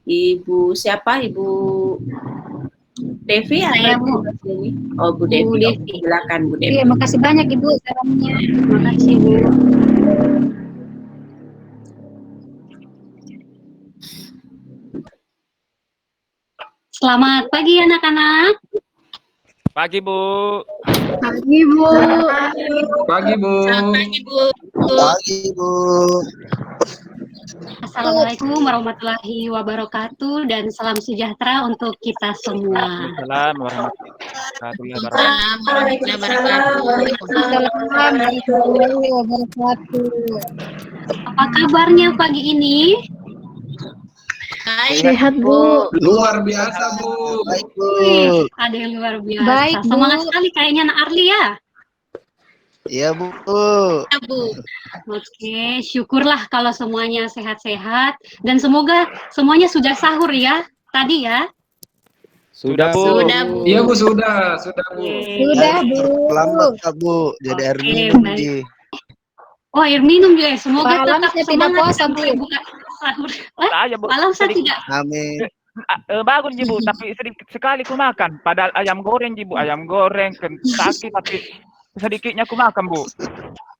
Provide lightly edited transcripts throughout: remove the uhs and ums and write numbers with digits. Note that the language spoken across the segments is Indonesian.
Ibu siapa? Ibu Devi atau Saya, Ibu Bu. Sini? Oh, Bu Devi. Bu Devi. Silakan Bu Devi. Oke, makasih banyak Ibu sarannya. Makasih Bu. Selamat pagi anak-anak. Pagi Bu. Pagi Bu. Pagi Bu. Pagi Bu. Pagi Bu. Assalamualaikum warahmatullahi wabarakatuh dan salam sejahtera untuk kita semua. Waalaikumsalam warahmatullahi wabarakatuh. Assalamualaikum warahmatullahi wabarakatuh. Apa kabarnya pagi ini? Sehat Bu. Luar biasa Bu. Baik Bu. Wih, ada yang luar biasa. Baik, Bu. Semangat sekali kayaknya Nak Arli ya. Iya Bu. Oke, syukurlah kalau semuanya sehat-sehat dan semoga semuanya sudah sahur ya tadi ya. Sudah Bu. Sudah Bu. Iya Bu, sudah Bu. Sudah Bu. Selamat Bu. Jadi air Oke, minum baik. Ji. Oh, air minum juga ya. Semoga Malam tetap saya tidak semangat puasa, sampai Bu. buka sahur. Saya Bu. Malam saya tidak. Amin. Bagus Ji Bu, tapi sedikit sekali ku makan. Padahal ayam goreng Ji Bu, ayam goreng Kentucky tapi sedikitnya ku makan Bu.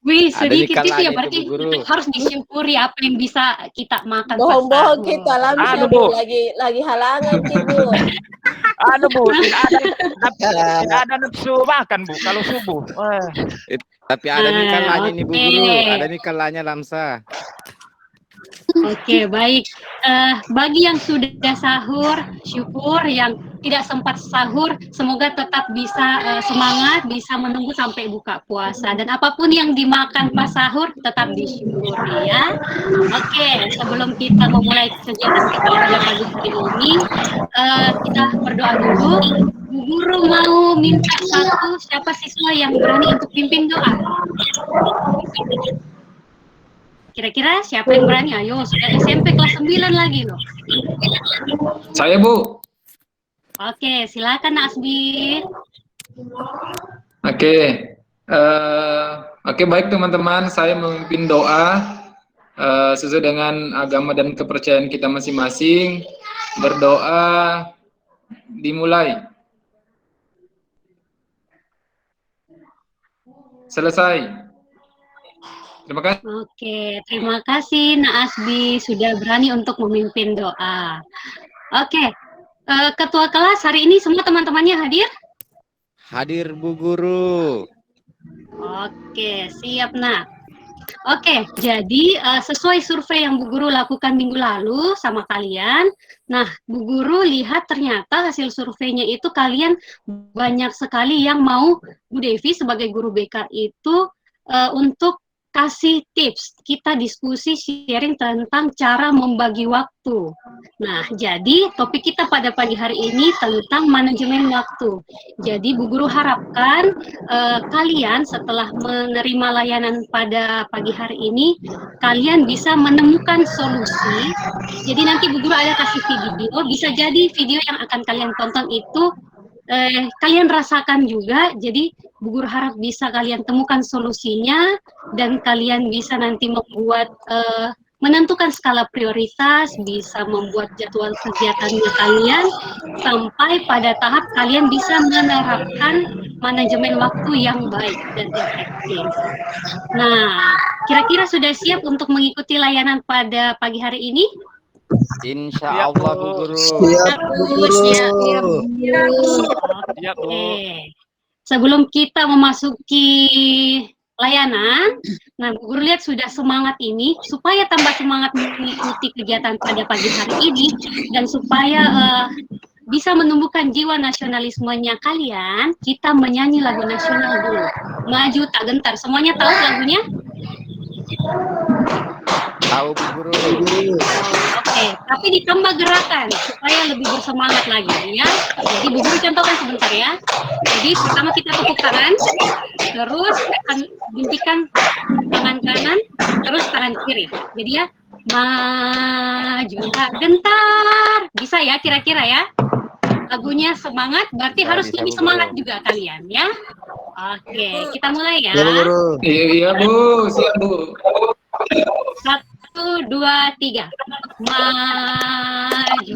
Wih, Ada di sedikit itu ya kalanya berarti itu, Bu Guru. harus disyukuri apa yang bisa kita makan. Bohong-bohong pas kita sahur. alamnya Anu, Bu, Bu. lagi halangan Bu. Anu Bu, tidak ada nafsu makan Bu kalau subuh. Tapi ada nih kalanya nih Bu Guru, Oke. ada nih kalanya Lamsa. Oke, baik. Bagi yang sudah sahur, syukur. Yang tidak sempat sahur, semoga tetap bisa semangat, bisa menunggu sampai buka puasa. Dan apapun yang dimakan pas sahur, tetap disyukuri ya. Oke, sebelum kita memulai kegiatan kita pada pagi hari ini, kita berdoa dulu. Bu Guru mau minta siapa siswa yang berani untuk pimpin doa? Kira-kira siapa yang berani? Ayo, sudah SMP kelas 9 lagi loh. Saya Bu. Oke, silakan Asbi. Oke. Oke, baik teman-teman, saya memimpin doa sesuai dengan agama dan kepercayaan kita masing-masing. Berdoa dimulai. Selesai. Terima kasih. Oke, terima kasih Nak Asbi sudah berani untuk memimpin doa. Oke, ketua kelas hari ini semua teman-temannya hadir? Hadir Bu Guru. Oke, siap Nak. Oke, jadi sesuai survei yang Bu Guru lakukan minggu lalu sama kalian, nah Bu Guru lihat ternyata hasil surveinya itu kalian banyak sekali yang mau Bu Devi sebagai guru BK itu untuk kasih tips, kita diskusi sharing tentang cara membagi waktu. Nah, jadi topik kita pada pagi hari ini tentang manajemen waktu. Jadi Bu Guru harapkan kalian setelah menerima layanan pada pagi hari ini, kalian bisa menemukan solusi. Jadi nanti Bu Guru ada kasih video, bisa jadi video yang akan kalian tonton itu kalian rasakan juga. Jadi Bu Guru harap bisa kalian temukan solusinya dan kalian bisa nanti membuat menentukan skala prioritas, bisa membuat jadwal kegiatannya kalian sampai pada tahap kalian bisa menerapkan manajemen waktu yang baik dan efektif. Nah, kira-kira sudah siap untuk mengikuti layanan pada pagi hari ini? Insya Allah Bu Guru. Siap Bu Guru. Oke. Sebelum kita memasuki layanan, nah Bu Guru lihat sudah semangat ini, supaya tambah semangat mengikuti kegiatan pada pagi hari ini, dan supaya bisa menumbuhkan jiwa nasionalismenya kalian, kita menyanyi lagu nasional dulu. Maju tak gentar, semuanya tahu lagunya? Tahu Bu Guru. Oke, tapi ditambah gerakan supaya lebih bersemangat lagi ya. Jadi Bu Guru contohkan sebentar ya. Jadi pertama kita tepuk tangan, terus akan guntingkan tangan kanan, terus tangan kiri. Jadi ya, maju tak gentar. Bisa ya kira-kira ya? Lagunya semangat, berarti harus bisa, lebih Bu semangat Guru. juga kalian ya. Oke, kita mulai ya. Iya Bu Guru. Iya Bu, siap Bu. 1, 2, 3. Maju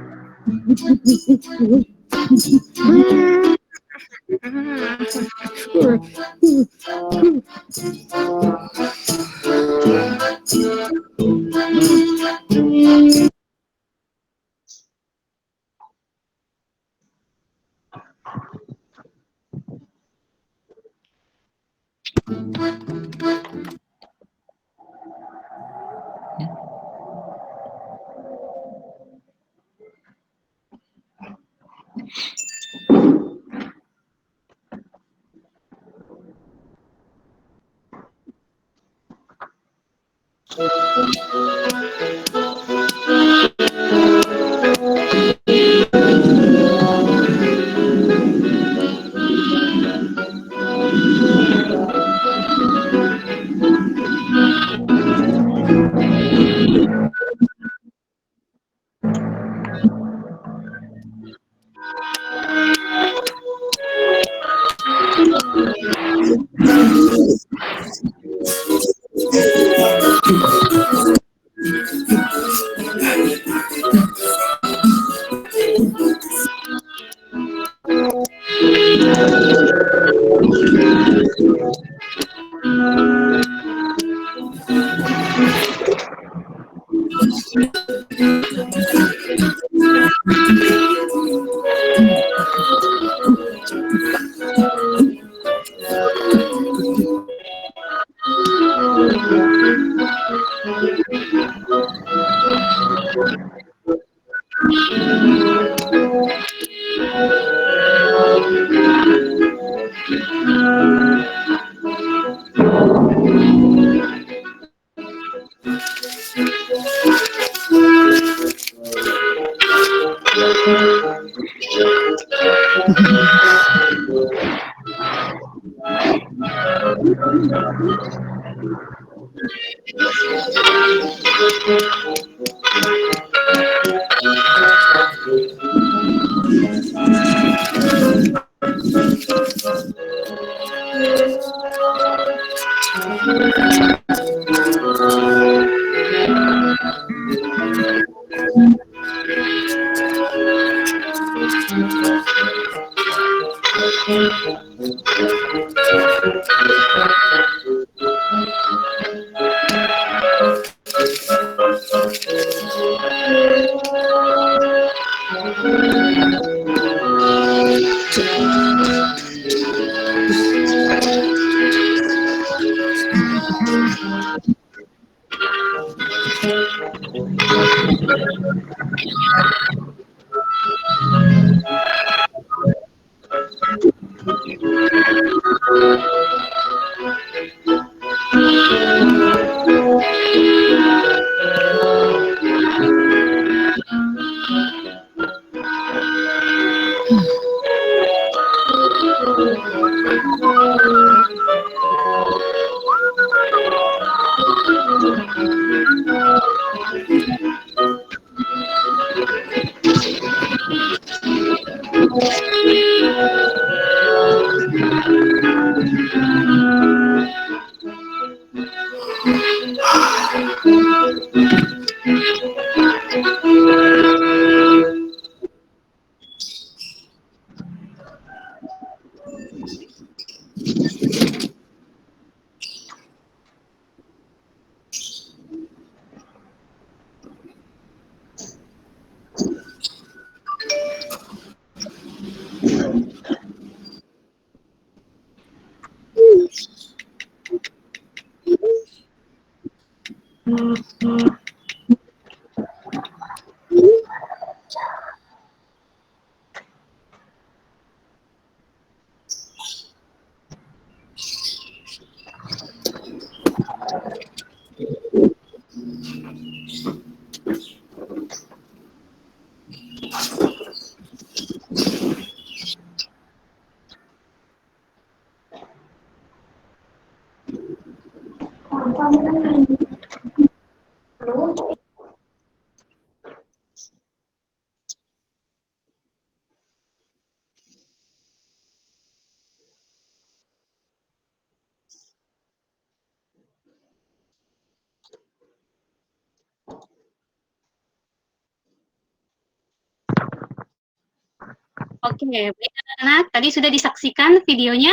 Oke, baik anak-anak, tadi sudah disaksikan videonya?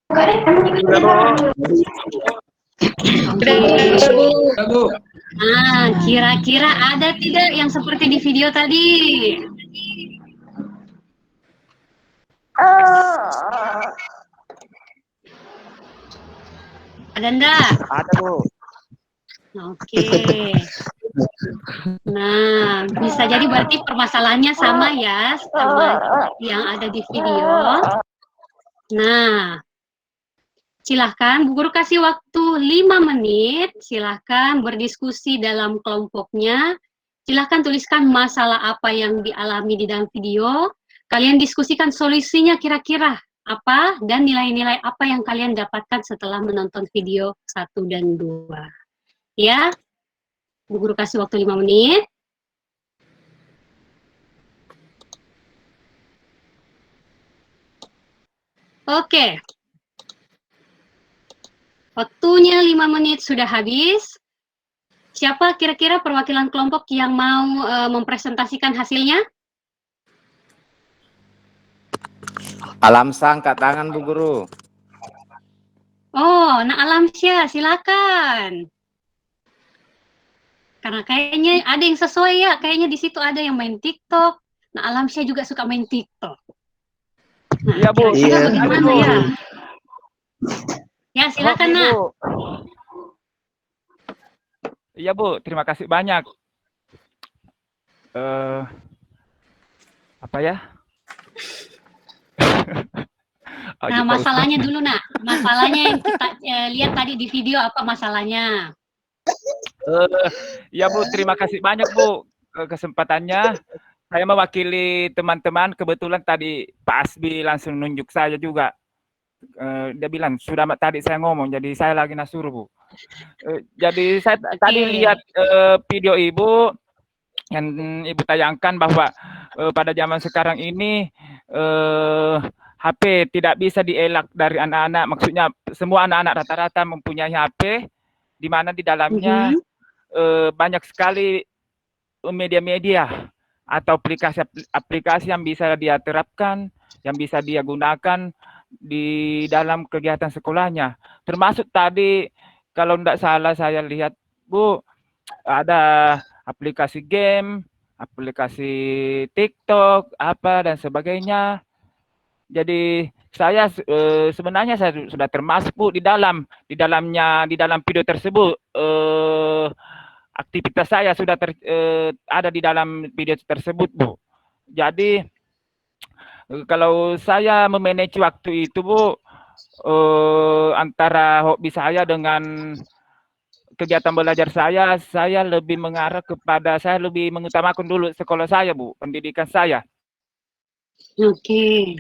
Sudah, Bu. Oke. Ya, Bu. Nah, kira-kira ada tidak yang seperti di video tadi? Ada enggak? Ada, Bu. Oke. Nah, bisa jadi berarti permasalahannya sama ya, sama yang ada di video. Nah, silahkan Bu Guru kasih waktu 5 menit, silahkan berdiskusi dalam kelompoknya. Silahkan tuliskan masalah apa yang dialami di dalam video. Kalian diskusikan solusinya kira-kira apa dan nilai-nilai apa yang kalian dapatkan setelah menonton video 1 dan 2. Ya, Bu Guru kasih waktu 5 menit. Oke. Waktunya 5 menit sudah habis. Siapa kira-kira perwakilan kelompok yang mau mempresentasikan hasilnya? Alamsa angkat tangan Bu Guru. Oh, Nak Alamsyah, silakan. Karena kayaknya ada yang sesuai ya, kayaknya di situ ada yang main TikTok. Nak Alamsyah juga suka main TikTok. Nah, Iya, Bu. kira-kira Iya. bagaimana ya? Ya, silakan Oke, Nak. Bu. Iya, Bu, terima kasih banyak. Apa ya? Oh, Nah, gitu, masalahnya dulu Nak. Masalahnya yang kita lihat tadi di video apa masalahnya? Ya Bu, terima kasih banyak Bu kesempatannya. Saya mewakili teman-teman, kebetulan tadi Pak Asbi langsung nunjuk saya juga. Dia bilang, sudah tadi saya ngomong, jadi saya lagi nasuruh Bu. Jadi saya tadi lihat video Ibu, yang Ibu tayangkan bahwa pada zaman sekarang ini HP tidak bisa dielak dari anak-anak. Maksudnya semua anak-anak rata-rata mempunyai HP, di mana di dalamnya banyak sekali media-media atau aplikasi yang bisa dia terapkan, yang bisa dia gunakan di dalam kegiatan sekolahnya. Termasuk tadi, kalau tidak salah saya lihat, Bu, ada aplikasi game, aplikasi TikTok, apa dan sebagainya. Jadi saya sebenarnya saya sudah termasuk Bu di dalam video tersebut. Aktivitas saya sudah ada di dalam video tersebut Bu. Jadi kalau saya memanage waktu itu Bu, antara hobi saya dengan kegiatan belajar saya lebih mengarah kepada, saya lebih mengutamakan dulu sekolah saya Bu, pendidikan saya. Oke.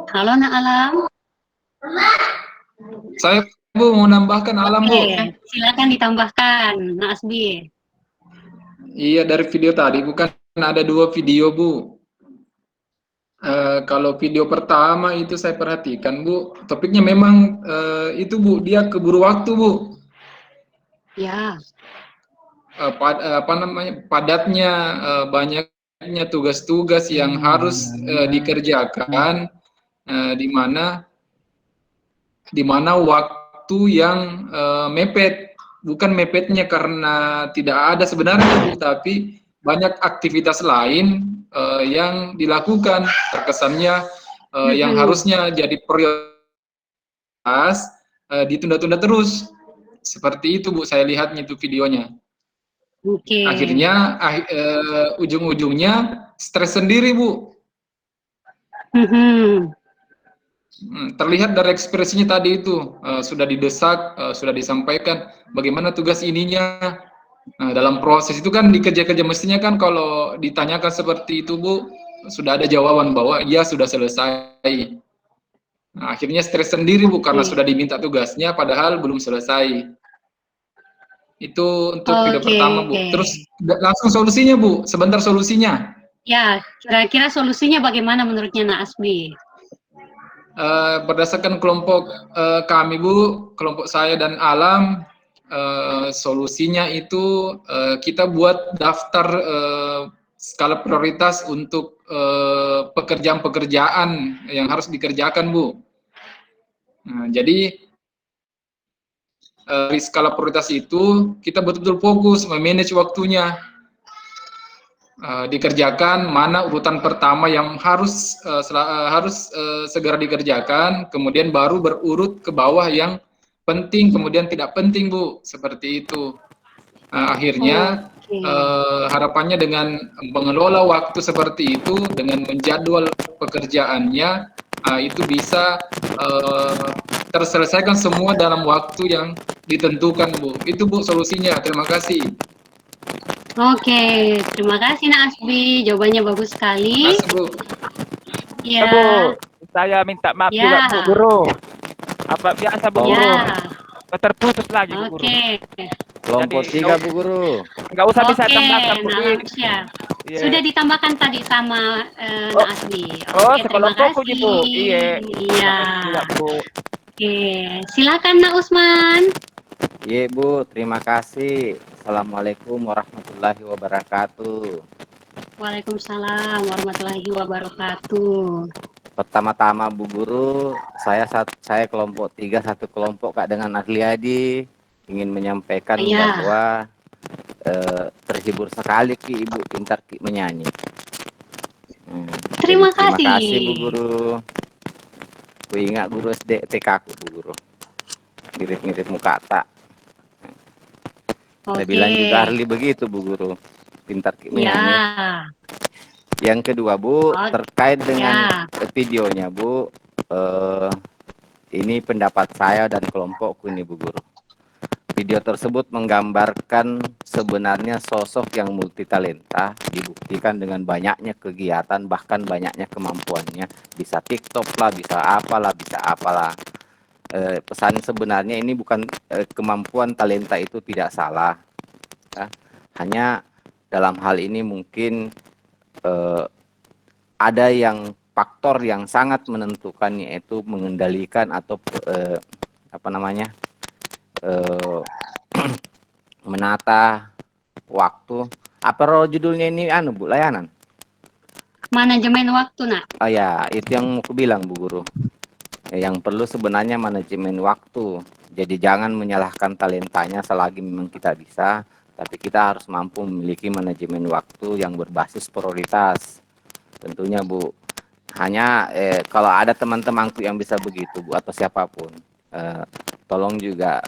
Halo Nak Alam. Saya Bu mau nambahkan Alam Bu. Oke, silakan ditambahkan Nak Asbi. Iya, dari video tadi bukan ada 2 video Bu. Kalau video pertama itu saya perhatikan Bu, topiknya memang itu Bu, dia keburu waktu Bu. Ya. Apa namanya, padatnya, banyaknya tugas-tugas yang harus dikerjakan, di mana waktu yang mepet, bukan mepetnya karena tidak ada sebenarnya Bu, tapi banyak aktivitas lain yang dilakukan, terkesannya yang harusnya jadi prioritas ditunda-tunda terus. Seperti itu Bu, saya lihatnya itu videonya. Oke. Akhirnya ujung-ujungnya stres sendiri Bu. Terlihat dari ekspresinya tadi itu, sudah didesak, sudah disampaikan bagaimana tugas ininya. Nah, dalam proses itu kan dikerja-kerja, mestinya kan kalau ditanyakan seperti itu Bu, sudah ada jawaban bahwa ya sudah selesai. Nah, akhirnya stres sendiri Bu karena sudah diminta tugasnya padahal belum selesai. Itu untuk video pertama Bu. Terus langsung solusinya Bu, sebentar solusinya. Ya, kira-kira solusinya bagaimana menurutnya Nak Asbi? berdasarkan kelompok kami Bu, kelompok saya dan Alam, solusinya itu kita buat daftar skala prioritas untuk pekerjaan-pekerjaan yang harus dikerjakan Bu. Nah, jadi di skala prioritas itu kita betul-betul fokus memanage waktunya. Dikerjakan mana urutan pertama yang harus segera dikerjakan, kemudian baru berurut ke bawah yang penting, kemudian tidak penting Bu, seperti itu. Akhirnya harapannya dengan mengelola waktu seperti itu, dengan menjadwal pekerjaannya, itu bisa terselesaikan semua dalam waktu yang ditentukan Bu. Itu Bu solusinya. Terima kasih. Oke, terima kasih Nak Asbi, jawabannya bagus sekali. Terima kasih Bu. Ya. Bu, saya minta maaf Ya. juga Bu Guru. Apa biasa Bu Guru? Ya. Terputus lagi Bu Guru. Oke. Kelompok Jadi, 3 Bu Guru. Nggak usah bisa Oke, tambahkan Bu. nah, siap. Iya. Sudah ditambahkan tadi sama Nak Asbi. Oh, Oke, terima sekelompokku kasih. Bu. Iya. Iya. Iya Bu. Oke, silakan Nak Usman. Iya Bu, terima kasih. Assalamualaikum warahmatullahi wabarakatuh. Waalaikumsalam warahmatullahi wabarakatuh. Pertama-tama Bu Guru, saya kelompok 3 satu kelompok Kak dengan Adliadi ingin menyampaikan Iya. bahwa terhibur sekali Ki Ibu pintar Ki menyanyi. Terima Terima kasih. kasih Bu Guru. Ku ingat guru SD TK aku Bu Guru. Mirip-mirip muka tak. Saya bilang juga Harli begitu Bu Guru. Pintar Ki menyanyi. Ya. Yang kedua Bu, terkait dengan Ya. videonya Bu, ini pendapat saya dan kelompokku ini Bu Guru. Video tersebut menggambarkan sebenarnya sosok yang multitalenta dibuktikan dengan banyaknya kegiatan, bahkan banyaknya kemampuannya. Bisa TikTok lah, bisa apalah, bisa apalah. Pesan sebenarnya ini bukan kemampuan talenta itu tidak salah. Ya. Hanya dalam hal ini mungkin ada yang faktor yang sangat menentukan, yaitu mengendalikan atau menata waktu. Apa judulnya ini Bu, layanan? Manajemen waktu, Nak. Oh ya, itu yang aku bilang Bu Guru. Yang perlu sebenarnya manajemen waktu. Jadi jangan menyalahkan talentanya selagi memang kita bisa, tapi kita harus mampu memiliki manajemen waktu yang berbasis prioritas. Tentunya Bu, hanya kalau ada teman-temanku yang bisa begitu Bu, atau siapapun, tolong juga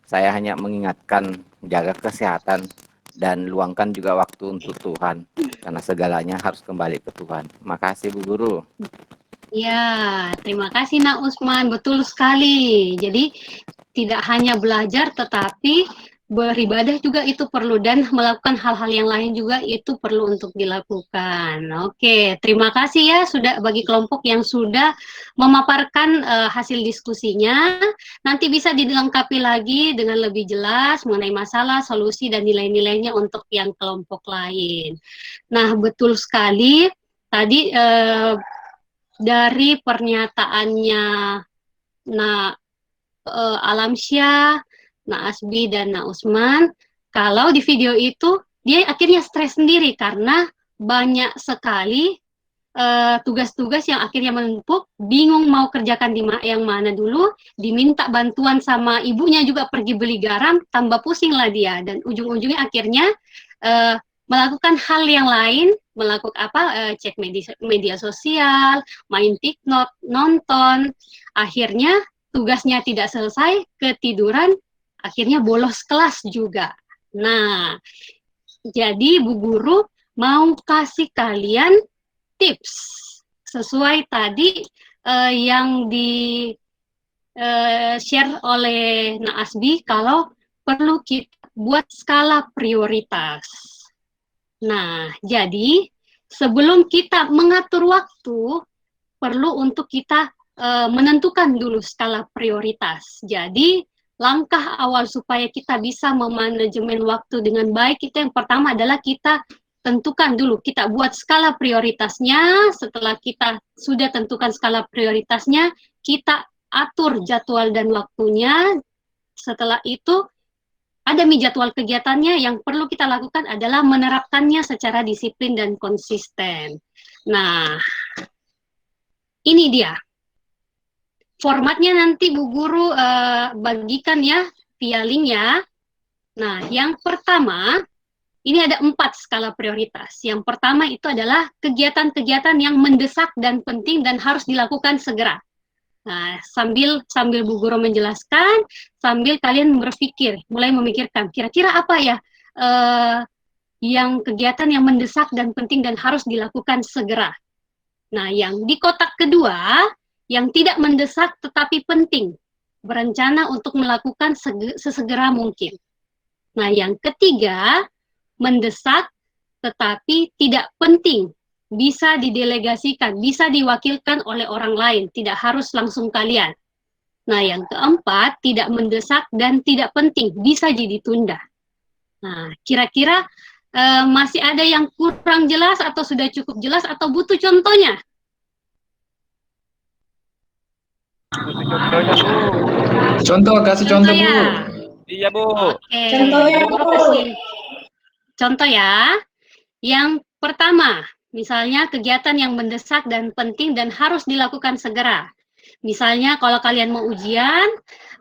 saya hanya mengingatkan jaga kesehatan dan luangkan juga waktu untuk Tuhan, karena segalanya harus kembali ke Tuhan. Makasih Bu Guru. Ya, terima kasih Nak Usman, betul sekali. Jadi tidak hanya belajar tetapi beribadah juga itu perlu, dan melakukan hal-hal yang lain juga itu perlu untuk dilakukan. Oke, terima kasih ya sudah bagi kelompok yang sudah memaparkan hasil diskusinya. Nanti bisa dilengkapi lagi dengan lebih jelas mengenai masalah, solusi, dan nilai-nilainya untuk yang kelompok lain. Nah, betul sekali tadi dari pernyataannya Alamsyah, Nak Asbi, dan Nak Usman, kalau di video itu dia akhirnya stres sendiri karena banyak sekali tugas-tugas yang akhirnya menumpuk, bingung mau kerjakan yang mana dulu, diminta bantuan sama ibunya juga pergi beli garam, tambah pusing lah dia, dan ujung-ujungnya akhirnya melakukan hal yang lain, melakukan cek media sosial, main TikTok, nonton, akhirnya tugasnya tidak selesai, ketiduran, akhirnya bolos kelas juga. Nah, jadi Bu Guru mau kasih kalian tips sesuai tadi yang di share oleh Nak Asbi, kalau perlu kita buat skala prioritas. Nah, jadi sebelum kita mengatur waktu, perlu untuk kita menentukan dulu skala prioritas. Jadi langkah awal supaya kita bisa memanajemen waktu dengan baik, itu yang pertama adalah kita tentukan dulu, kita buat skala prioritasnya. Setelah kita sudah tentukan skala prioritasnya, kita atur jadwal dan waktunya. Setelah itu, ada jadwal kegiatannya. Yang perlu kita lakukan adalah menerapkannya secara disiplin dan konsisten. Nah, ini dia. Formatnya nanti Bu Guru bagikan ya via link ya. Nah, yang pertama, ini ada 4 skala prioritas. Yang pertama itu adalah kegiatan-kegiatan yang mendesak dan penting dan harus dilakukan segera. Nah, sambil Bu Guru menjelaskan, sambil kalian berpikir, mulai memikirkan, kira-kira apa ya yang kegiatan yang mendesak dan penting dan harus dilakukan segera. Nah, yang di kotak kedua, yang tidak mendesak tetapi penting, berencana untuk melakukan sesegera mungkin. Nah, yang ketiga, mendesak tetapi tidak penting, bisa didelegasikan, bisa diwakilkan oleh orang lain, tidak harus langsung kalian. Nah, yang keempat, tidak mendesak dan tidak penting, bisa ditunda. Nah, kira-kira masih ada yang kurang jelas atau sudah cukup jelas atau butuh contohnya? Butuh contohnya, Bu. Contoh, kasih contoh, Bu. ya? Iya, Bu. Oke, Contohnya, Bu Guru Bu. kasih contoh ya. Yang pertama, misalnya kegiatan yang mendesak dan penting dan harus dilakukan segera. Misalnya kalau kalian mau ujian,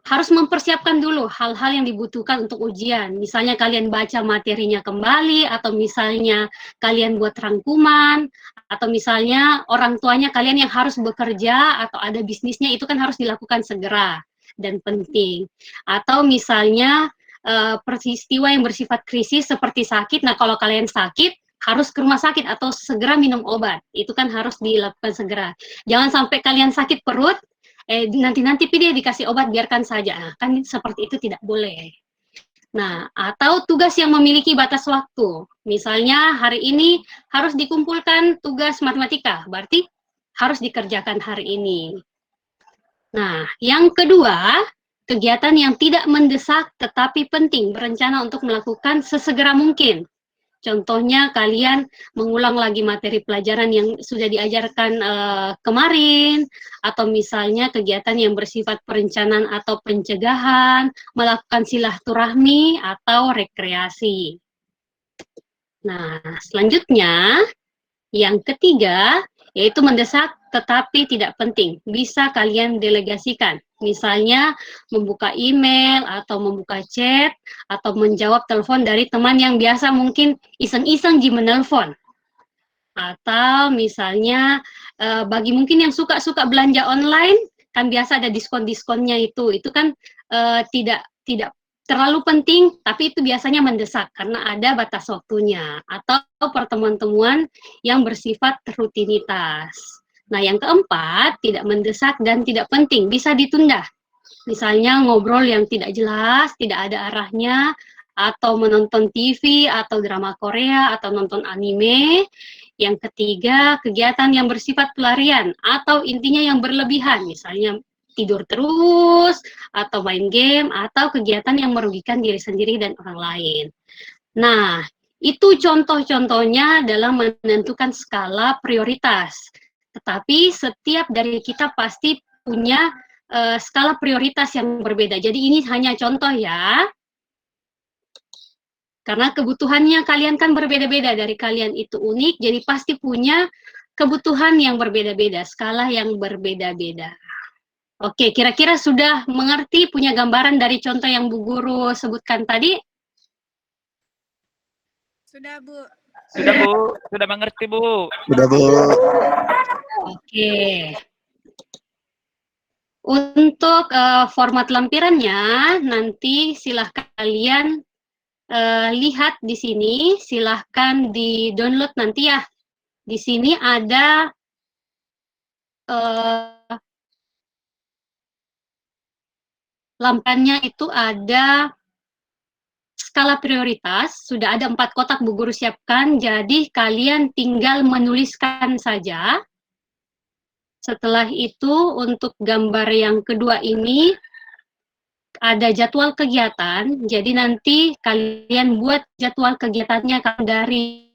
harus mempersiapkan dulu hal-hal yang dibutuhkan untuk ujian. Misalnya kalian baca materinya kembali, atau misalnya kalian buat rangkuman, atau misalnya orang tuanya kalian yang harus bekerja atau ada bisnisnya, itu kan harus dilakukan segera dan penting. Atau misalnya peristiwa yang bersifat krisis seperti sakit. Nah, kalau kalian sakit, harus ke rumah sakit atau segera minum obat. Itu kan harus dilakukan segera. Jangan sampai kalian sakit perut, nanti-nanti pilih dikasih obat, biarkan saja. Nah, kan seperti itu tidak boleh. Nah, atau tugas yang memiliki batas waktu. Misalnya hari ini harus dikumpulkan tugas matematika, berarti harus dikerjakan hari ini. Nah, yang kedua, kegiatan yang tidak mendesak tetapi penting, berencana untuk melakukan sesegera mungkin. Contohnya kalian mengulang lagi materi pelajaran yang sudah diajarkan kemarin, atau misalnya kegiatan yang bersifat perencanaan atau pencegahan, melakukan silaturahmi atau rekreasi. Nah, selanjutnya yang ketiga, yaitu mendesak tetapi tidak penting, bisa kalian delegasikan. Misalnya membuka email atau membuka chat atau menjawab telepon dari teman yang biasa mungkin iseng-iseng menelpon. Atau misalnya bagi mungkin yang suka-suka belanja online, kan biasa ada diskon-diskonnya itu kan tidak terlalu penting, tapi itu biasanya mendesak karena ada batas waktunya, atau pertemuan-temuan yang bersifat rutinitas. Nah, yang keempat, tidak mendesak dan tidak penting, bisa ditunda. Misalnya ngobrol yang tidak jelas, tidak ada arahnya, atau menonton TV, atau drama Korea, atau nonton anime. Yang ketiga, kegiatan yang bersifat pelarian, atau intinya yang berlebihan, misalnya tidur terus, atau main game, atau kegiatan yang merugikan diri sendiri dan orang lain. Nah, itu contoh-contohnya dalam menentukan skala prioritas. Tetapi setiap dari kita pasti punya skala prioritas yang berbeda. Jadi ini hanya contoh ya. Karena kebutuhannya kalian kan berbeda-beda, dari kalian itu unik, jadi pasti punya kebutuhan yang berbeda-beda, skala yang berbeda-beda. Oke, kira-kira sudah mengerti, punya gambaran dari contoh yang Bu Guru sebutkan tadi? Sudah, Bu. Sudah, Bu. Sudah mengerti, Bu. Sudah, Bu. Oke. Untuk format lampirannya, nanti silahkan kalian lihat di sini, silahkan di-download nanti ya. Di sini ada lampirannya itu ada skala prioritas, sudah ada 4 kotak Bu Guru siapkan, jadi kalian tinggal menuliskan saja. Setelah itu untuk gambar yang kedua ini ada jadwal kegiatan, jadi nanti kalian buat jadwal kegiatannya dari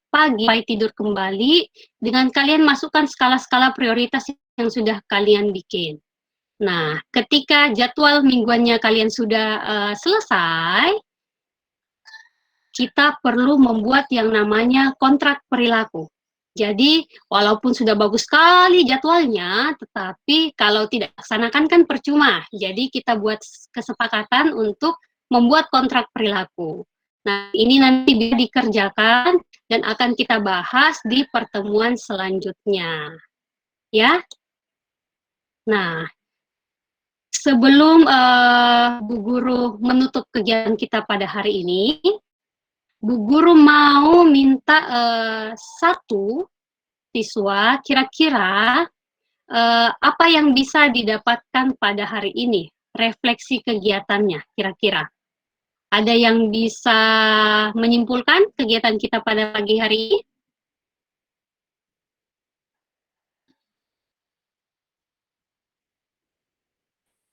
pagi sampai tidur kembali dengan kalian masukkan skala-skala prioritas yang sudah kalian bikin. Nah, ketika jadwal mingguannya kalian sudah selesai, kita perlu membuat yang namanya kontrak perilaku. Jadi, walaupun sudah bagus sekali jadwalnya, tetapi kalau tidak laksanakan kan percuma. Jadi, kita buat kesepakatan untuk membuat kontrak perilaku. Nah, ini nanti bisa dikerjakan dan akan kita bahas di pertemuan selanjutnya. Ya. Nah, sebelum Bu Guru menutup kegiatan kita pada hari ini, Bu Guru mau minta satu siswa kira-kira apa yang bisa didapatkan pada hari ini, refleksi kegiatannya kira-kira. Ada yang bisa menyimpulkan kegiatan kita pada pagi hari ini?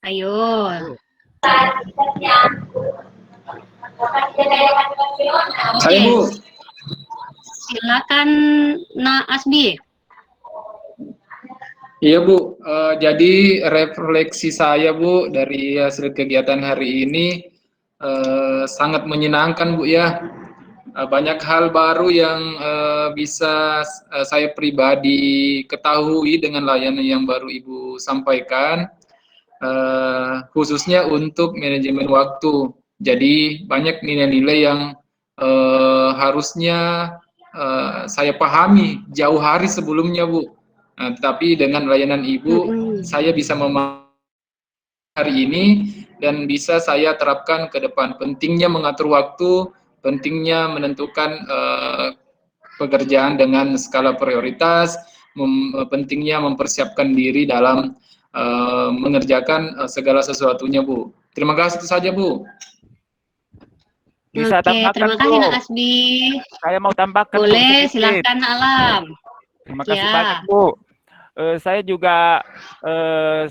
Ayo. Saya Bu. Silakan Nak Asbi. Iya Bu, jadi refleksi saya Bu dari hasil kegiatan hari ini sangat menyenangkan Bu ya. Banyak hal baru yang bisa saya pribadi ketahui dengan layanan yang baru Ibu sampaikan, khususnya untuk manajemen waktu. Jadi banyak nilai-nilai yang harusnya saya pahami jauh hari sebelumnya Bu. Tapi dengan layanan Ibu, saya bisa memahami hari ini dan bisa saya terapkan ke depan. Pentingnya mengatur waktu, pentingnya menentukan pekerjaan dengan skala prioritas, pentingnya mempersiapkan diri dalam mengerjakan segala sesuatunya Bu. Terima kasih, itu saja Bu. Bisa Oke, tambahkan, terima kasih Bu. Nak Asbi. Saya mau tambahkan Bu, Boleh, sedikit. silakan Alam. Terima kasih Ya. banyak Bu. Saya juga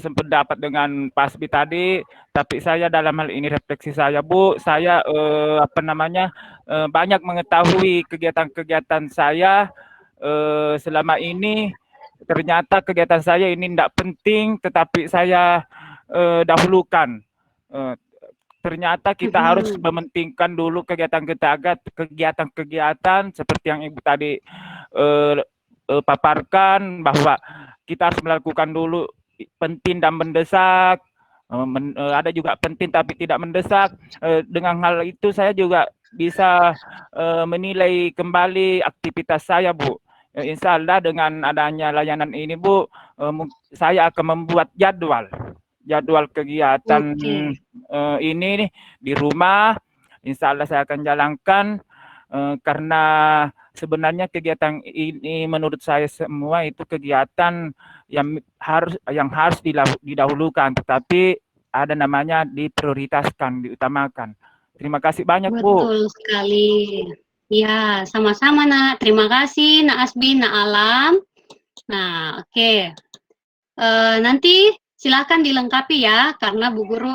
sependapat dengan Pak Asbi tadi, tapi saya dalam hal ini refleksi saya Bu, saya banyak mengetahui kegiatan-kegiatan saya selama ini. Ternyata kegiatan saya ini tidak penting, tetapi saya dahulukan. Ternyata kita harus mementingkan dulu kegiatan-kegiatan seperti yang Ibu tadi paparkan, bahwa kita harus melakukan dulu penting dan mendesak, ada juga penting tapi tidak mendesak. Dengan hal itu saya juga bisa menilai kembali aktivitas saya Bu. Insya Allah dengan adanya layanan ini Bu, saya akan membuat jadwal kegiatan ini di rumah. Insya Allah saya akan jalankan, karena sebenarnya kegiatan ini menurut saya semua itu kegiatan yang harus didahulukan, tetapi ada namanya diprioritaskan, diutamakan. Terima kasih banyak Bu. Betul sekali. Ya, sama-sama Nak. Terima kasih Nak Asbi, Nak Alam. Nah, oke. Nanti silakan dilengkapi ya, karena Bu Guru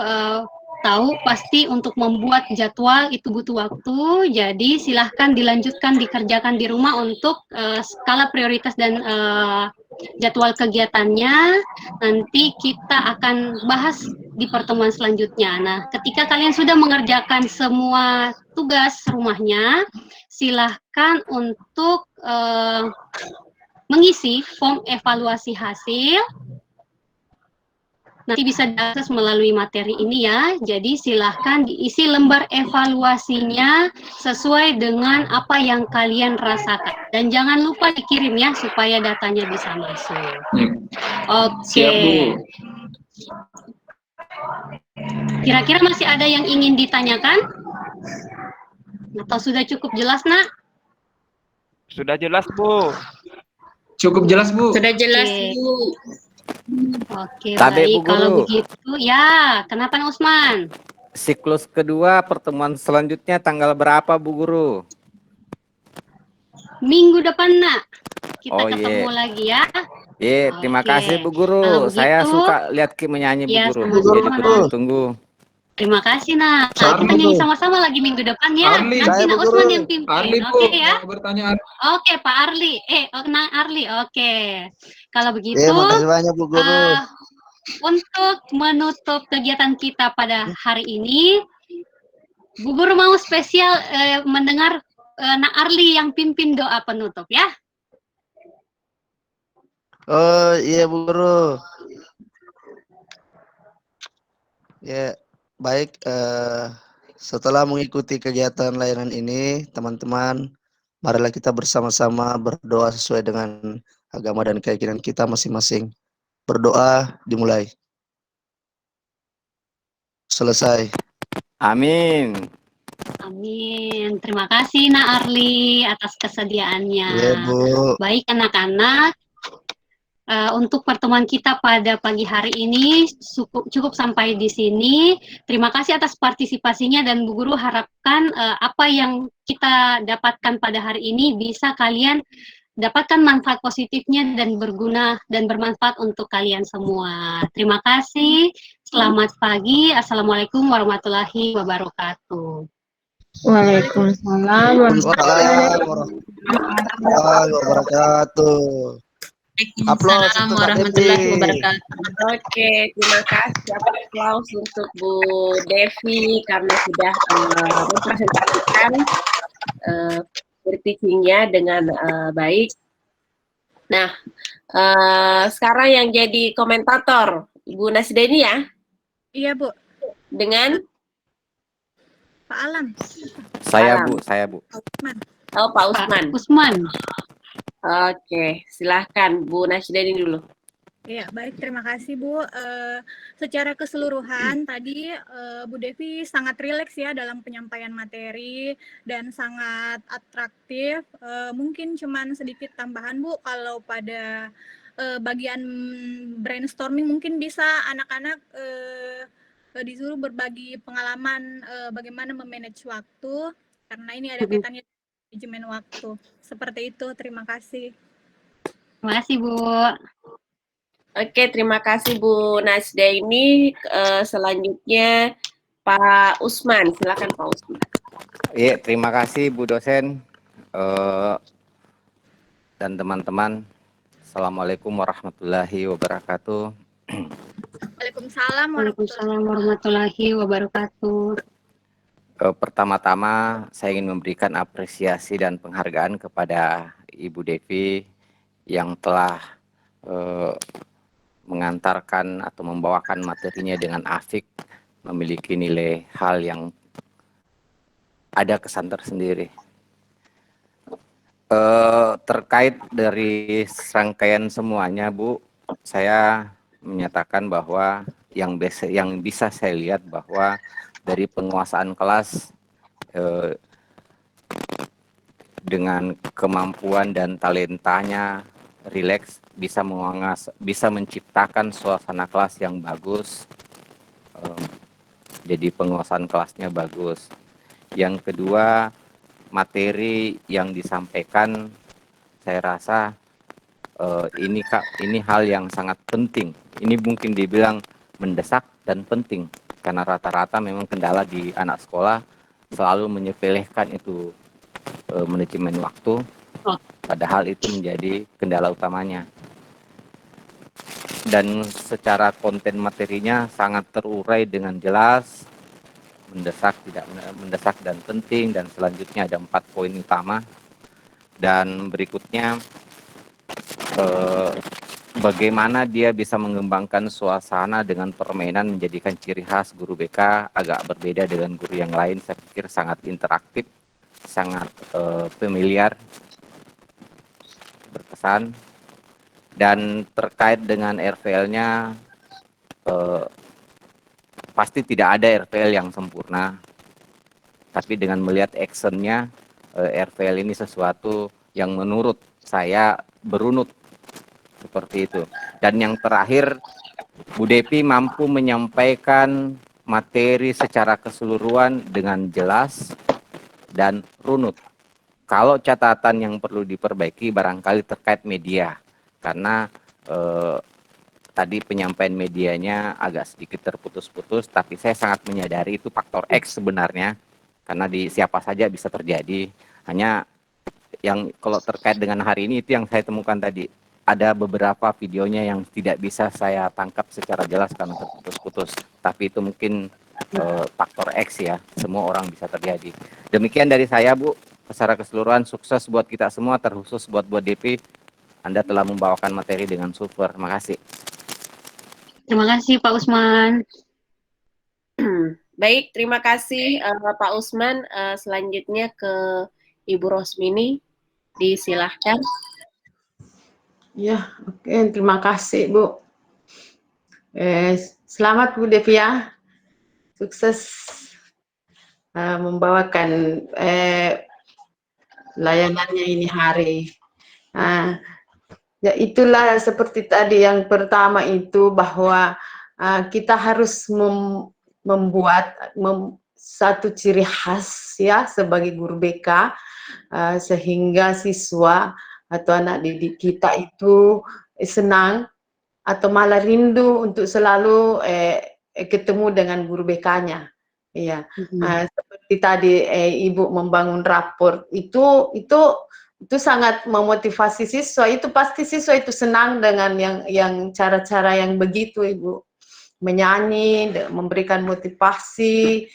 tahu pasti untuk membuat jadwal itu butuh waktu, jadi silahkan dilanjutkan dikerjakan di rumah untuk skala prioritas dan jadwal kegiatannya. Nanti kita akan bahas di pertemuan selanjutnya. Nah, ketika kalian sudah mengerjakan semua tugas rumahnya, silahkan untuk mengisi form evaluasi hasil. Nanti bisa diakses melalui materi ini ya. Jadi silahkan diisi lembar evaluasinya sesuai dengan apa yang kalian rasakan. Dan jangan lupa dikirim ya supaya datanya bisa masuk. Oke. Siap Bu. Kira-kira masih ada yang ingin ditanyakan? Atau sudah cukup jelas, Nak? Sudah jelas Bu. Cukup jelas Bu. Sudah jelas Oke. Bu. Oke, Tabe, baik. Bu Kalau Guru. begitu, ya. Kenapa, Usman? Siklus kedua pertemuan selanjutnya tanggal berapa Bu Guru? Minggu depan, Nak. Kita Oh, ketemu lagi ya. Terima Oke. kasih Bu Kalau Guru. Saya begitu, suka lihat Ki menyanyi Bu ya, Guru. sama-sama, Jadi Nak. tunggu. Terima kasih, Nak. Saya Kita Bu nyanyi Guru. sama-sama lagi minggu depan ya. Arli. Nanti Saya Nak Bu Usman Guru. yang pimpin. Arli Bu, Oke ya? mau bertanya. Oke, Pak Arli. Nak Arli. Oke. Kalau begitu, Iya, makasih banyak Bu Guru. eh, untuk menutup kegiatan kita pada hari ini, Bu Guru mau spesial mendengar Nak Arli yang pimpin doa penutup ya. Oh iya Bu Guru. Ya, baik. Setelah mengikuti kegiatan layanan ini, teman-teman, marilah kita bersama-sama berdoa sesuai dengan agama dan keyakinan kita masing-masing. Berdoa dimulai. Selesai. Amin. Amin. Terima kasih Nak Arli atas kesediaannya. Iya Bu. Baik anak-anak, untuk pertemuan kita pada pagi hari ini cukup sampai di sini. Terima kasih atas partisipasinya dan Bu Guru harapkan apa yang kita dapatkan pada hari ini bisa kalian dapatkan manfaat positifnya dan berguna dan bermanfaat untuk kalian semua. Terima kasih. Selamat pagi. Assalamualaikum warahmatullahi wabarakatuh. Waalaikumsalam Waalaikumsalam wabarakatuh. Aplaus Waalaikumsalam untuk Kak warahmatullahi Devi. wabarakatuh. Oke, terima kasih. Aplaus untuk Bu Devi karena sudah mempresentasikan berpikirnya dengan baik. Nah, sekarang yang jadi komentator Ibu Nasdeni ya, Iya, Bu. dengan Pak Alam. Saya Alam. Bu, saya Bu. Pak Usman. Pak Usman. Pak Usman. Oke, silahkan Bu Nasdeni dulu. Iya, baik. Terima kasih, Bu. Secara keseluruhan, tadi Bu Devi sangat rileks ya dalam penyampaian materi dan sangat atraktif. Mungkin cuman sedikit tambahan, Bu, kalau pada bagian brainstorming mungkin bisa anak-anak disuruh berbagi pengalaman bagaimana memanage waktu, karena ini ada kaitannya dengan manajemen waktu. Seperti itu, terima kasih. Terima kasih, Bu. Oke, terima kasih Bu Nasdeni. Selanjutnya Pak Usman, silakan Pak Usman. Iya, terima kasih Bu dosen dan teman-teman. Assalamualaikum warahmatullahi wabarakatuh. Waalaikumsalam Waalaikumsalam warahmatullahi wabarakatuh. Pertama-tama saya ingin memberikan apresiasi dan penghargaan kepada Ibu Devi yang telah mengantarkan atau membawakan materinya dengan asik, memiliki nilai hal yang ada kesan tersendiri. Terkait dari serangkaian semuanya, Bu, saya menyatakan bahwa yang bisa saya lihat bahwa dari penguasaan kelas dengan kemampuan dan talentanya rileks, bisa menciptakan suasana kelas yang bagus, jadi penguasaan kelasnya bagus. Yang kedua, materi yang disampaikan saya rasa ini hal yang sangat penting. Ini mungkin dibilang mendesak dan penting karena rata-rata memang kendala di anak sekolah selalu menyepelekan itu manajemen waktu, padahal itu menjadi kendala utamanya. Dan secara konten materinya sangat terurai dengan jelas, mendesak dan penting, dan selanjutnya ada 4 poin utama. Dan berikutnya bagaimana dia bisa mengembangkan suasana dengan permainan menjadikan ciri khas guru BK agak berbeda dengan guru yang lain. Saya pikir sangat interaktif, sangat familiar, berkesan. Dan terkait dengan RVL-nya, pasti tidak ada RVL yang sempurna, tapi dengan melihat action-nya, RVL ini sesuatu yang menurut saya berunut seperti itu. Dan yang terakhir, Bu Devi mampu menyampaikan materi secara keseluruhan dengan jelas dan runut. Kalau catatan yang perlu diperbaiki barangkali terkait media, karena tadi penyampaian medianya agak sedikit terputus-putus, tapi saya sangat menyadari itu faktor X sebenarnya, karena di siapa saja bisa terjadi. Hanya yang kalau terkait dengan hari ini itu yang saya temukan tadi, ada beberapa videonya yang tidak bisa saya tangkap secara jelas karena terputus-putus, tapi itu mungkin faktor X ya, semua orang bisa terjadi. Demikian dari saya, Bu. Secara keseluruhan sukses buat kita semua, terkhusus buat DP. Anda telah membawakan materi dengan super. Terima kasih. Terima kasih Pak Usman. Baik, terima kasih Pak Usman. Selanjutnya ke Ibu Rosmini, disilahkan. Ya, oke, terima kasih Bu. Selamat Bu Devi ya, sukses membawakan layanannya ini hari. Ya itulah seperti tadi yang pertama itu bahwa kita harus membuat satu ciri khas ya sebagai guru BK sehingga siswa atau anak didik kita itu senang atau malah rindu untuk selalu ketemu dengan guru BK-nya. Iya, seperti tadi Ibu membangun rapor itu sangat memotivasi siswa. Itu pasti siswa itu senang dengan yang cara-cara yang begitu, Ibu. Menyanyi, memberikan motivasi.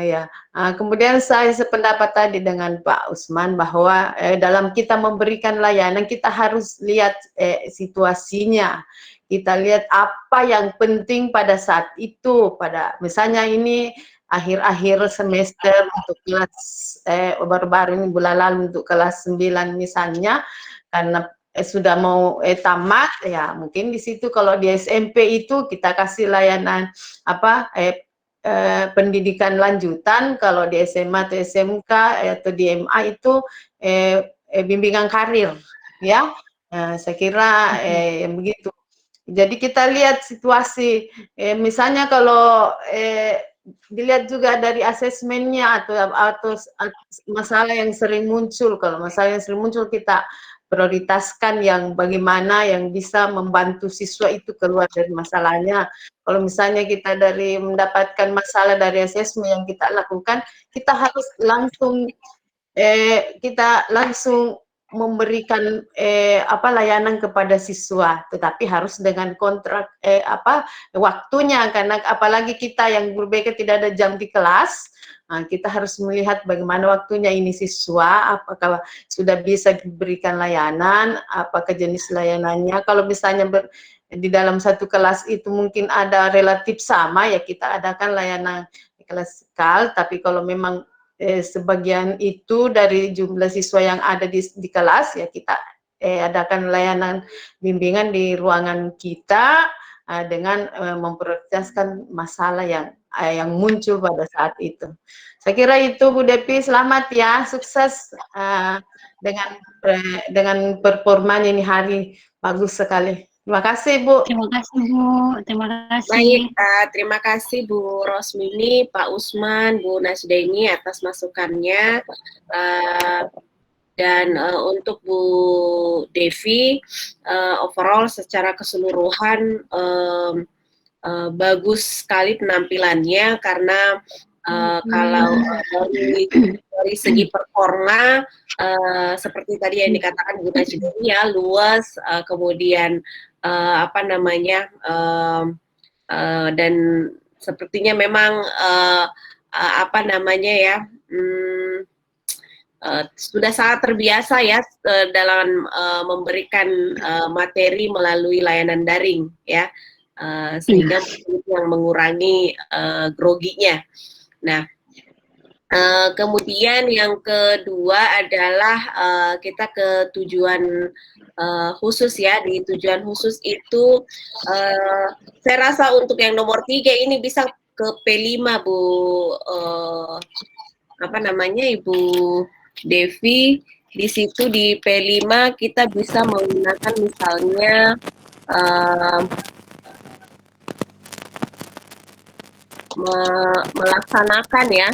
Ya. Kemudian saya sependapat tadi dengan Pak Usman bahwa dalam kita memberikan layanan kita harus lihat situasinya. Kita lihat apa yang penting pada saat itu, pada misalnya ini akhir-akhir semester untuk kelas baru-baru ini bulan lalu untuk kelas 9 misalnya, karena sudah mau tamat ya, mungkin di situ kalau di SMP itu kita kasih layanan apa pendidikan lanjutan, kalau di SMA atau SMK atau di MA itu bimbingan karir ya. Saya kira yang begitu. Jadi kita lihat situasi, misalnya kalau dilihat juga dari asesmennya atau masalah yang sering muncul. Kalau masalah yang sering muncul kita prioritaskan yang bagaimana yang bisa membantu siswa itu keluar dari masalahnya. Kalau misalnya kita dari mendapatkan masalah dari asesmen yang kita lakukan, kita harus langsung memberikan layanan kepada siswa, tetapi harus dengan kontrak waktunya, karena apalagi kita yang guru BK tidak ada jam di kelas, kita harus melihat bagaimana waktunya ini siswa, apakah sudah bisa diberikan layanan, apakah jenis layanannya. Kalau misalnya di dalam satu kelas itu mungkin ada relatif sama, ya kita adakan layanan klasikal, tapi kalau memang sebagian itu dari jumlah siswa yang ada di kelas, ya kita adakan layanan bimbingan di ruangan kita dengan memprioritaskan masalah yang muncul pada saat itu. Saya kira itu Bu Depi, selamat ya, sukses dengan performanya ini hari, bagus sekali. Terima kasih Bu. Terima kasih Bu, terima kasih. Baik, terima kasih Bu Rosmini, Pak Usman, Bu Nasdaini atas masukannya. Dan untuk Bu Devi, overall secara keseluruhan bagus sekali penampilannya, karena kalau dari segi performa seperti tadi yang dikatakan Bu Nasdaini ya, luas, kemudian dan sepertinya memang sudah sangat terbiasa ya dalam memberikan materi melalui layanan daring ya, sehingga yang mengurangi groginya. Nah, kemudian yang kedua adalah kita ke tujuan khusus ya. Di tujuan khusus itu saya rasa untuk yang nomor 3 ini bisa ke P5 Bu Ibu Devi. Di situ di P5 kita bisa menggunakan misalnya melaksanakan ya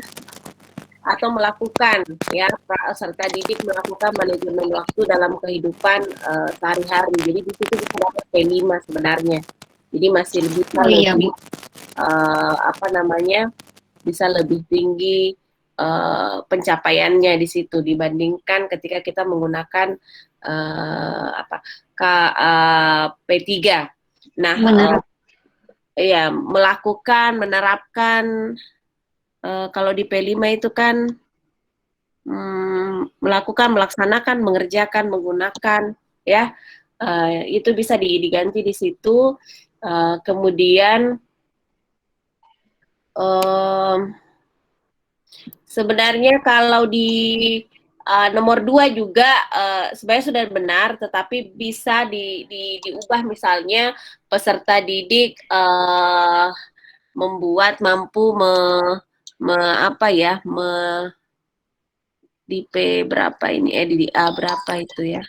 atau melakukan ya peserta didik melakukan manajemen waktu dalam kehidupan sehari-hari. Jadi di situ bisa dapat P5 sebenarnya. Jadi masih bisa lebih apa namanya bisa lebih tinggi pencapaiannya di situ dibandingkan ketika kita menggunakan P3. Nah, ya melakukan, menerapkan. Kalau di P5 itu kan melakukan, melaksanakan, mengerjakan, menggunakan, ya itu bisa diganti di situ. Kemudian sebenarnya kalau di nomor 2 juga sebenarnya sudah benar, tetapi bisa diubah, misalnya peserta didik membuat mampu di P berapa ini, di A berapa itu ya.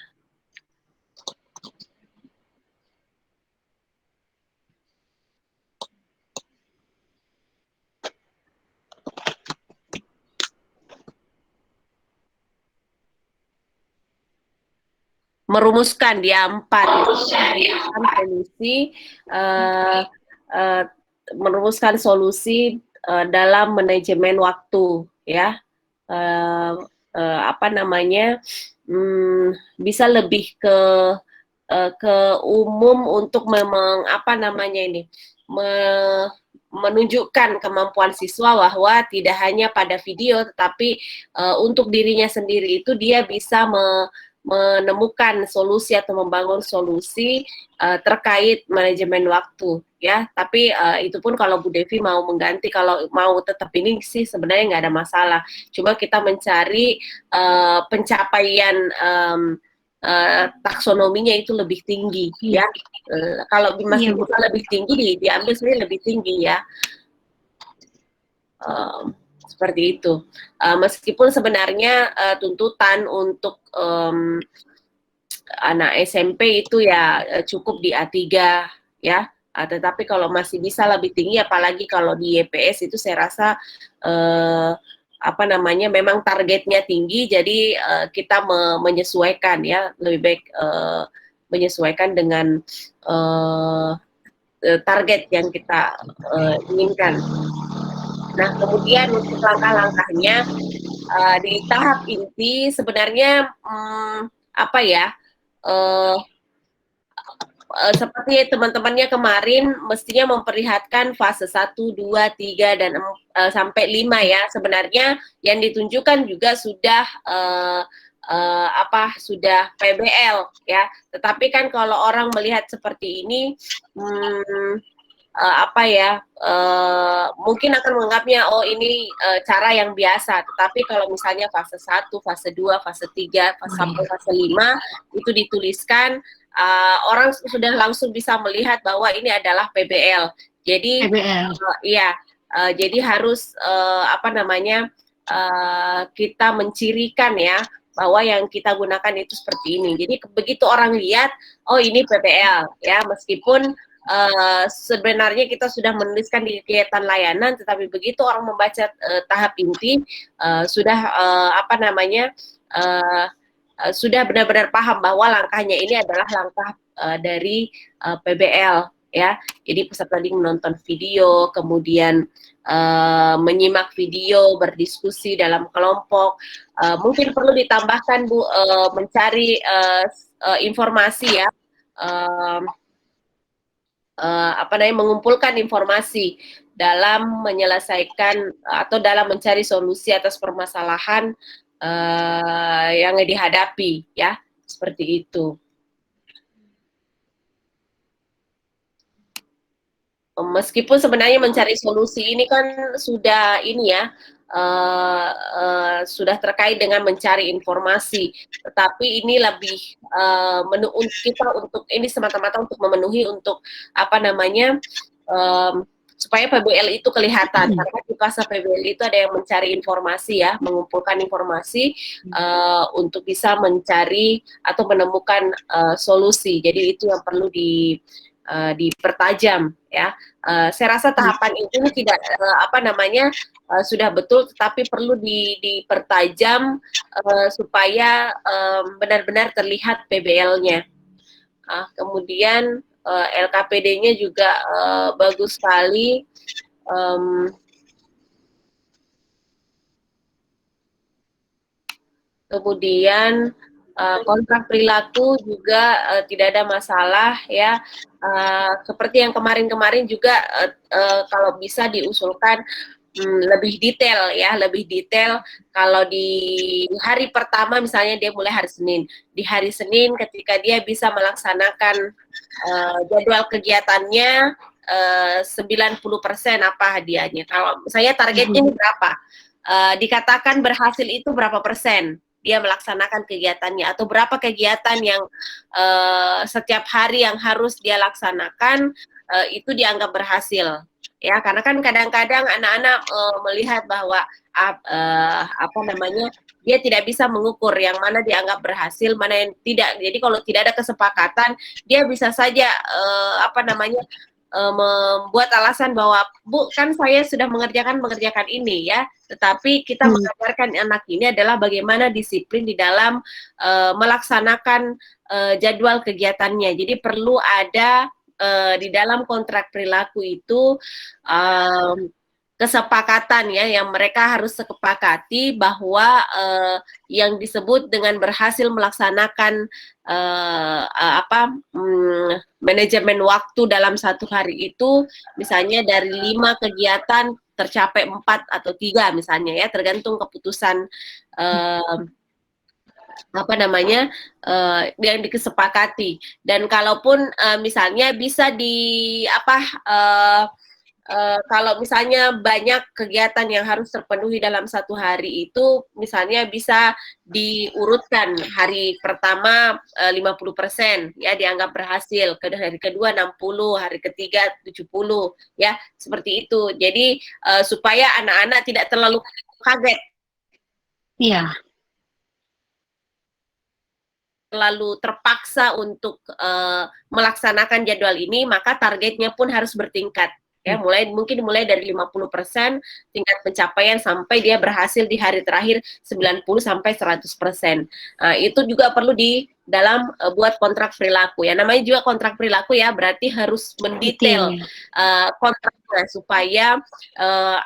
Merumuskan dia 4 merumuskan solusi dalam manajemen waktu ya. Bisa lebih ke umum untuk menunjukkan kemampuan siswa bahwa tidak hanya pada video, tetapi untuk dirinya sendiri itu dia bisa menemukan solusi atau membangun solusi terkait manajemen waktu ya. Tapi itu pun kalau Bu Devi mau mengganti, kalau mau tetap ini sih sebenarnya nggak ada masalah. Cuma kita mencari pencapaian taksonominya itu lebih tinggi ya. Kalau masih bisa lebih tinggi diambil sebenarnya lebih tinggi ya. Seperti itu. Meskipun sebenarnya tuntutan untuk anak SMP itu ya cukup di A3 ya. Tetapi kalau masih bisa lebih tinggi, apalagi kalau di YPS itu saya rasa memang targetnya tinggi, jadi kita menyesuaikan ya, lebih baik menyesuaikan dengan target yang kita inginkan. Nah, kemudian untuk langkah-langkahnya di tahap inti sebenarnya seperti teman-temannya kemarin mestinya memperlihatkan fase 1, 2, 3 dan sampai 5 ya. Sebenarnya yang ditunjukkan juga sudah sudah PBL ya. Tetapi kan kalau orang melihat seperti ini mungkin akan menganggapnya ini cara yang biasa, tetapi kalau misalnya fase 1, fase 2, fase 3, sampai fase 5 itu dituliskan, orang sudah langsung bisa melihat bahwa ini adalah PBL. Jadi jadi harus kita mencirikan ya bahwa yang kita gunakan itu seperti ini. Jadi begitu orang lihat, oh ini PBL ya, meskipun sebenarnya kita sudah menuliskan di kegiatan layanan, tetapi begitu orang membaca tahap inti sudah sudah benar-benar paham bahwa langkahnya ini adalah langkah dari PBL ya. Jadi peserta didik menonton video, kemudian menyimak video, berdiskusi dalam kelompok. Mungkin perlu ditambahkan Bu, mencari informasi ya. Mengumpulkan informasi dalam menyelesaikan atau dalam mencari solusi atas permasalahan yang dihadapi ya, seperti itu. Meskipun sebenarnya mencari solusi ini kan sudah ini ya, sudah terkait dengan mencari informasi, tetapi ini lebih kita untuk ini semata-mata untuk memenuhi untuk supaya PBL itu kelihatan, karena di fase PBL itu ada yang mencari informasi ya, mengumpulkan informasi untuk bisa mencari atau menemukan solusi. Jadi itu yang perlu dipertajam ya. Saya rasa tahapan ini tidak sudah betul, tetapi perlu dipertajam supaya benar-benar terlihat PBL-nya. Kemudian LKPD-nya juga bagus sekali. Kemudian kontrak perilaku juga tidak ada masalah ya. Seperti yang kemarin-kemarin juga kalau bisa diusulkan lebih detail ya, lebih detail. Kalau di hari pertama misalnya dia mulai hari Senin, di hari Senin ketika dia bisa melaksanakan jadwal kegiatannya 90% apa hadiahnya. Kalau saya targetnya ini berapa? Dikatakan berhasil itu berapa persen dia melaksanakan kegiatannya, atau berapa kegiatan yang setiap hari yang harus dia laksanakan itu dianggap berhasil ya, karena kan kadang-kadang anak-anak melihat bahwa dia tidak bisa mengukur yang mana dianggap berhasil, mana yang tidak. Jadi kalau tidak ada kesepakatan, dia bisa saja membuat alasan bahwa Bu, kan saya sudah mengerjakan ini ya, tetapi kita mengajarkan anak ini adalah bagaimana disiplin di dalam melaksanakan jadwal kegiatannya. Jadi perlu ada di dalam kontrak perilaku itu kesepakatan ya, yang mereka harus sepakati bahwa yang disebut dengan berhasil melaksanakan manajemen waktu dalam satu hari itu, misalnya dari 5 kegiatan tercapai 4 atau 3 misalnya ya, tergantung keputusan yang dikesepakati. Dan kalaupun misalnya bisa kalau misalnya banyak kegiatan yang harus terpenuhi dalam satu hari itu, misalnya bisa diurutkan hari pertama 50% ya dianggap berhasil, hari kedua 60, hari ketiga 70 ya, seperti itu. Jadi supaya anak-anak tidak terlalu kaget. Iya. Terlalu terpaksa untuk melaksanakan jadwal ini, maka targetnya pun harus bertingkat. Ya, mungkin mulai dari 50% tingkat pencapaian sampai dia berhasil di hari terakhir 90 sampai 100%. Itu juga perlu di dalam buat kontrak perilaku ya. Namanya juga kontrak perilaku ya, berarti harus mendetail kontraknya supaya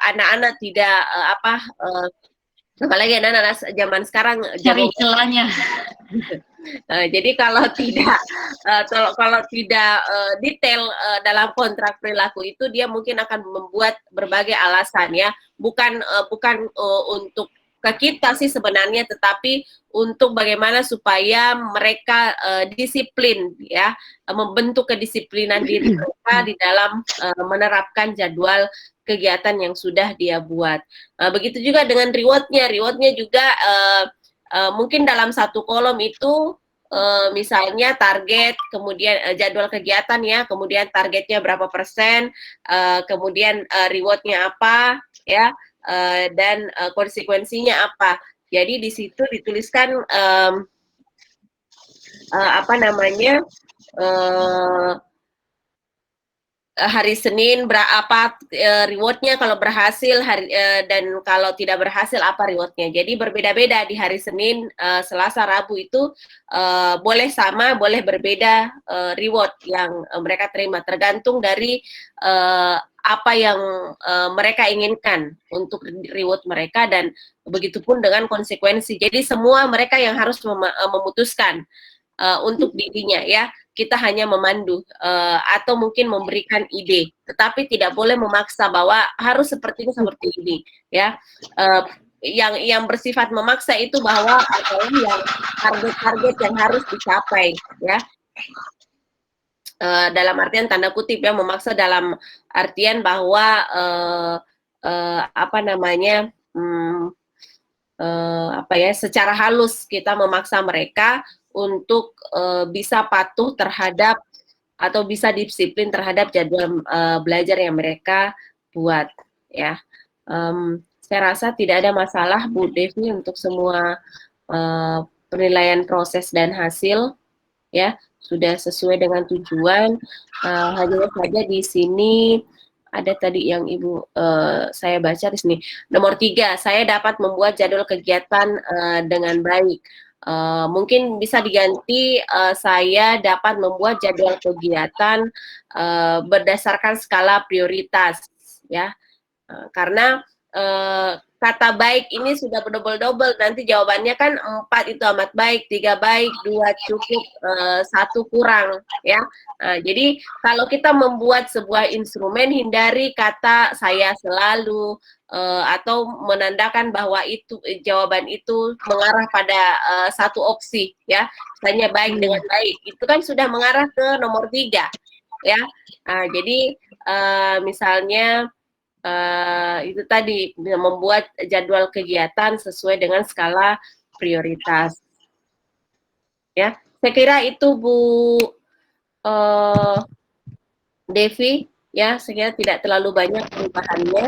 anak-anak tidak apalagi anak-anak zaman sekarang cari celahnya. Jadi kalau tidak detail dalam kontrak perilaku itu, dia mungkin akan membuat berbagai alasan ya, bukan untuk ke kita sih sebenarnya, tetapi untuk bagaimana supaya mereka disiplin ya, membentuk kedisiplinan diri mereka di dalam menerapkan jadwal kegiatan yang sudah dia buat. Begitu juga dengan rewardnya juga mungkin dalam satu kolom itu misalnya target, kemudian jadwal kegiatan ya, kemudian targetnya berapa persen, kemudian rewardnya apa ya, dan konsekuensinya apa. Jadi di situ dituliskan hari Senin berapa rewardnya kalau berhasil, dan kalau tidak berhasil apa rewardnya. Jadi berbeda-beda di hari Senin, Selasa, Rabu itu boleh sama, boleh berbeda reward yang mereka terima, tergantung dari apa yang mereka inginkan untuk reward mereka, dan begitupun dengan konsekuensi. Jadi semua mereka yang harus memutuskan untuk dirinya ya. Kita hanya memandu atau mungkin memberikan ide, tetapi tidak boleh memaksa bahwa harus seperti ini ya. Yang bersifat memaksa itu bahwa adalah yang target-target yang harus dicapai ya. Dalam artian tanda kutip ya, memaksa dalam artian bahwa secara halus kita memaksa mereka untuk bisa patuh terhadap atau bisa disiplin terhadap jadwal belajar yang mereka buat ya. Saya rasa tidak ada masalah Bu Devi untuk semua penilaian proses dan hasil ya. sudah sesuai dengan tujuan. Hanya saja di sini ada tadi yang Ibu saya baca di sini. Nomor 3, saya dapat membuat jadwal kegiatan dengan baik. Mungkin bisa diganti saya dapat membuat jadwal kegiatan berdasarkan skala prioritas, ya. Karena kata baik ini sudah double-double, nanti jawabannya kan 4 itu amat baik, 3 baik, 2 cukup, 1 kurang, ya. Jadi kalau kita membuat sebuah instrumen, hindari kata saya selalu, atau menandakan bahwa itu jawaban itu mengarah pada satu opsi, ya. Misalnya baik dengan baik, itu kan sudah mengarah ke nomor 3, ya. Jadi misalnya itu tadi membuat jadwal kegiatan sesuai dengan skala prioritas. Ya, saya kira itu Bu Devi, ya, saya kira tidak terlalu banyak perubahannya.